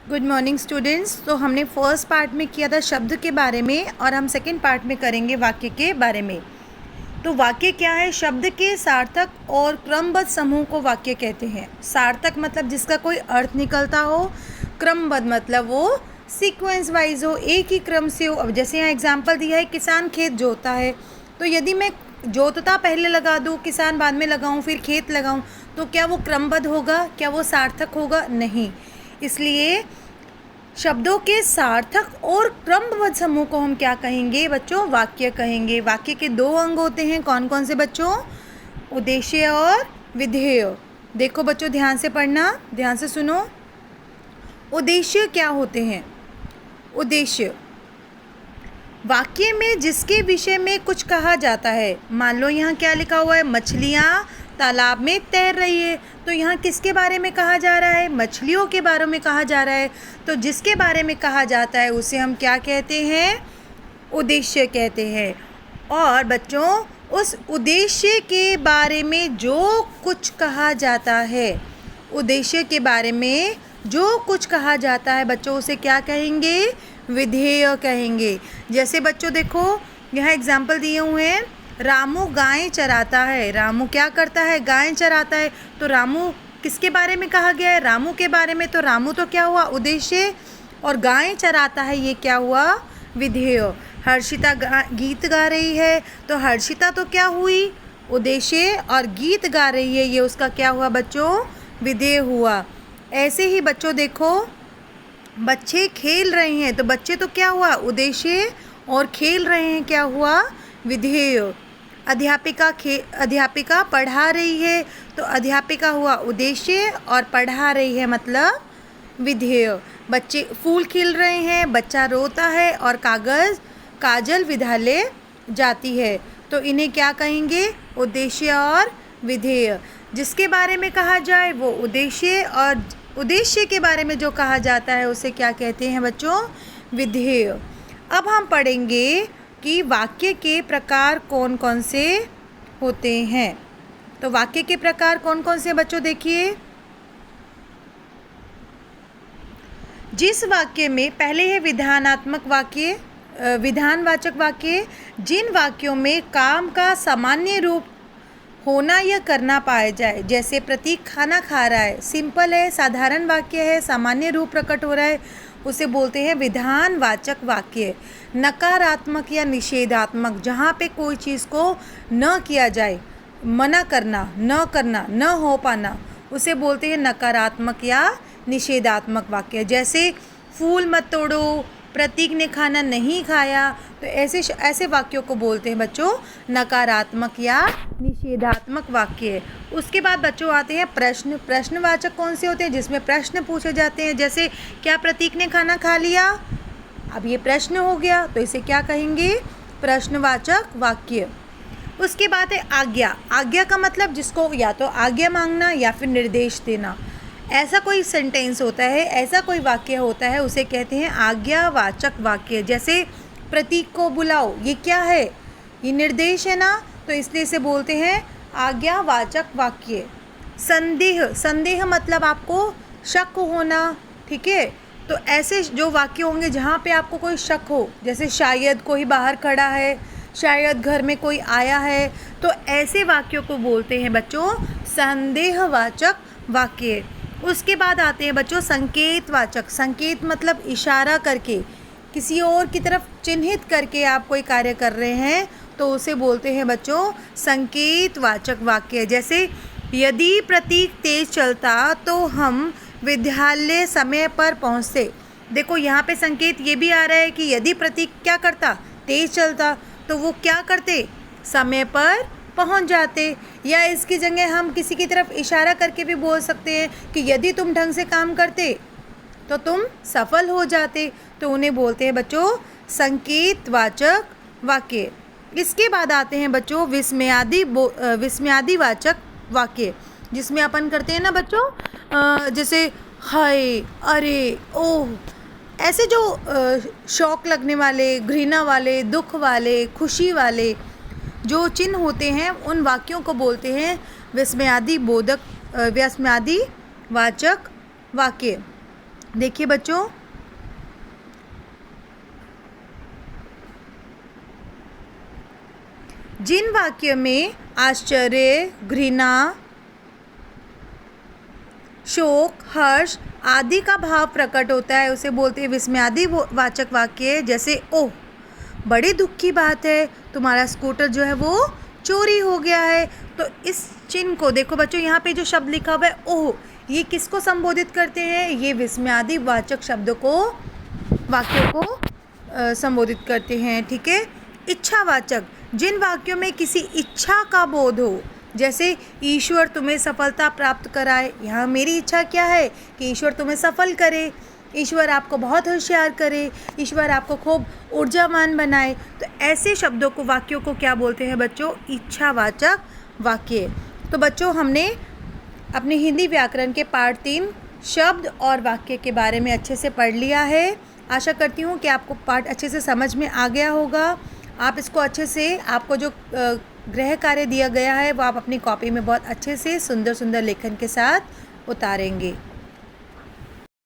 Good morning students. तो हमने first part में किया था शब्द के बारे में और हम सेकंड पार्ट में करेंगे वाक्य के बारे में। तो वाक्य क्या है? शब्द के सार्थक और क्रमबद्ध समूह को वाक्य कहते हैं। सार्थक मतलब जिसका कोई अर्थ निकलता हो, क्रमबद्ध मतलब वो सीक्वेंस वाइज हो, एक ही क्रम से हो। अब जैसे यहाँ एग्जाम्पल दिया है, किसान खेत जोतता है, तो यदि मैं जोतता पहले लगा दूँ, किसान बाद में लगाऊँ, फिर खेत लगाऊँ, तो क्या वो क्रमबद्ध होगा? क्या वो सार्थक होगा? नहीं। इसलिए शब्दों के सार्थक और क्रमबद्ध समूह को हम क्या कहेंगे बच्चों? वाक्य कहेंगे। वाक्य के दो अंग होते हैं, कौन कौन से बच्चों? उद्देश्य और विधेय। देखो बच्चों, ध्यान से पढ़ना, ध्यान से सुनो। उद्देश्य क्या होते हैं? उद्देश्य वाक्य में जिसके विषय में कुछ कहा जाता है। मान लो यहाँ क्या लिखा हुआ है? मछलियाँ तालाब में तैर रही है, तो यहाँ किसके बारे में कहा जा रहा है? मछलियों के बारे में कहा जा रहा है। तो जिसके बारे में कहा जाता है उसे हम क्या कहते हैं? उद्देश्य कहते हैं। और बच्चों, उस उद्देश्य के बारे में जो कुछ कहा जाता है, उद्देश्य के बारे में जो कुछ कहा जाता है बच्चों, उसे क्या कहेंगे? विधेय कहेंगे। जैसे बच्चों देखो, यहाँ एग्जाम्पल दिए हुए हैं। रामू गाय चराता है। रामू क्या करता है? गाय चराता है। तो रामू किसके बारे में कहा गया है? रामू के बारे में। तो रामू तो क्या हुआ? उद्देश्य। और गाय चराता है, ये क्या हुआ? विधेय। हर्षिता गीत गा रही है, तो हर्षिता तो क्या हुई? उद्देश्य। और गीत गा रही है, ये उसका क्या हुआ बच्चों? विधेय हुआ। ऐसे ही बच्चों देखो, बच्चे खेल रहे हैं, तो बच्चे तो क्या हुआ? उद्देश्य। और खेल रहे हैं, क्या हुआ? विधेय। अध्यापिका पढ़ा रही है, तो अध्यापिका हुआ उद्देश्य, और पढ़ा रही है मतलब विधेय। बच्चे फूल खिल रहे हैं, बच्चा रोता है, और काजल विद्यालय जाती है, तो इन्हें क्या कहेंगे? उद्देश्य और विधेय। जिसके बारे में कहा जाए वो उद्देश्य, और उद्देश्य के बारे में जो कहा जाता है उसे क्या कहते हैं बच्चों? विधेय। अब हम पढ़ेंगे कि वाक्य के प्रकार कौन कौन से होते हैं। तो वाक्य के प्रकार कौन कौन से बच्चों? देखिए, जिस वाक्य में पहले है विधानात्मक वाक्य, विधानवाचक वाक्य। जिन वाक्यों में काम का सामान्य रूप होना या करना पाया जाए, जैसे प्रतीक खाना खा रहा है, सिंपल है, साधारण वाक्य है, सामान्य रूप प्रकट हो रहा है, उसे बोलते हैं विधानवाचक वाक्य। नकारात्मक या निषेधात्मक, जहाँ पे कोई चीज़ को न किया जाए, मना करना, न हो पाना, उसे बोलते हैं नकारात्मक या निषेधात्मक वाक्य। जैसे फूल मत तोड़ो, प्रतीक ने खाना नहीं खाया, तो ऐसे वाक्यों को बोलते हैं बच्चों नकारात्मक या निषेधात्मक वाक्य। उसके बाद बच्चों आते हैं प्रश्न। प्रश्नवाचक कौन से होते हैं? जिसमें प्रश्न पूछे जाते हैं। जैसे क्या प्रतीक ने खाना खा लिया? अब ये प्रश्न हो गया, तो इसे क्या कहेंगे? प्रश्नवाचक वाक्य। उसके बाद है आज्ञा। आज्ञा का मतलब जिसको या तो आज्ञा मांगना या फिर निर्देश देना। ऐसा कोई सेंटेंस होता है, ऐसा कोई वाक्य होता है, उसे कहते हैं आज्ञावाचक वाक्य। जैसे प्रतीक को बुलाओ, ये क्या है? ये निर्देश है ना, तो इसलिए इसे बोलते हैं आज्ञावाचक वाक्य। संदेह मतलब आपको शक होना, ठीक है? तो ऐसे जो वाक्य होंगे जहाँ पे आपको कोई शक हो, जैसे शायद कोई बाहर खड़ा है, शायद घर में कोई आया है, तो ऐसे वाक्यों को बोलते हैं बच्चों संदेहवाचक वाक्य। उसके बाद आते हैं बच्चों संकेतवाचक। संकेत मतलब इशारा करके, किसी और की तरफ चिन्हित करके आप कोई कार्य कर रहे हैं, तो उसे बोलते हैं बच्चों संकेतवाचक वाक्य। जैसे यदि प्रतीक तेज चलता तो हम विद्यालय समय पर पहुँचते। देखो यहाँ पे संकेत ये भी आ रहा है कि यदि प्रतीक क्या करता? तेज चलता, तो वो क्या करते? समय पर पहुंच जाते। या इसकी जगह हम किसी की तरफ इशारा करके भी बोल सकते हैं कि यदि तुम ढंग से काम करते तो तुम सफल हो जाते। तो उन्हें बोलते हैं बच्चों संकेतवाचक वाक्य। इसके बाद आते हैं बच्चों विस्मयादिवाचक वाक्य, जिसमें अपन करते हैं ना बच्चों, जैसे हाय, अरे, ओह, ऐसे जो शौक लगने वाले, घृणा वाले, दुख वाले, खुशी वाले जो चिन्ह होते हैं, उन वाक्यों को बोलते हैं विस्मयादिवाचक वाक्य। देखिए बच्चों, जिन वाक्यों में आश्चर्य, घृणा, शोक, हर्ष आदि का भाव प्रकट होता है उसे बोलते हैं विस्मयादि वाचक वाक्य। जैसे ओह, बड़ी दुख की बात है, तुम्हारा स्कूटर जो है वो चोरी हो गया है। तो इस चिन्ह को देखो बच्चों, यहाँ पे जो शब्द लिखा हुआ है ओह, ये किसको संबोधित करते हैं? ये विस्मयादि वाचक शब्दों को, वाक्यों को संबोधित करते हैं। ठीक है। इच्छावाचक, जिन वाक्यों में किसी इच्छा का बोध हो, जैसे ईश्वर तुम्हें सफलता प्राप्त कराए। यहाँ मेरी इच्छा क्या है कि ईश्वर तुम्हें सफल करे, ईश्वर आपको बहुत होशियार करे, ईश्वर आपको खूब ऊर्जावान बनाए। तो ऐसे शब्दों को, वाक्यों को क्या बोलते हैं बच्चों? इच्छावाचक वाक्य। तो बच्चों, हमने अपने हिंदी व्याकरण के पाठ 3 शब्द और वाक्य के बारे में अच्छे से पढ़ लिया है। आशा करती हूँ कि आपको पाठ अच्छे से समझ में आ गया होगा। आप इसको अच्छे से, आपको जो गृह कार्य दिया गया है वो आप अपनी कॉपी में बहुत अच्छे से सुंदर सुंदर लेखन के साथ उतारेंगे।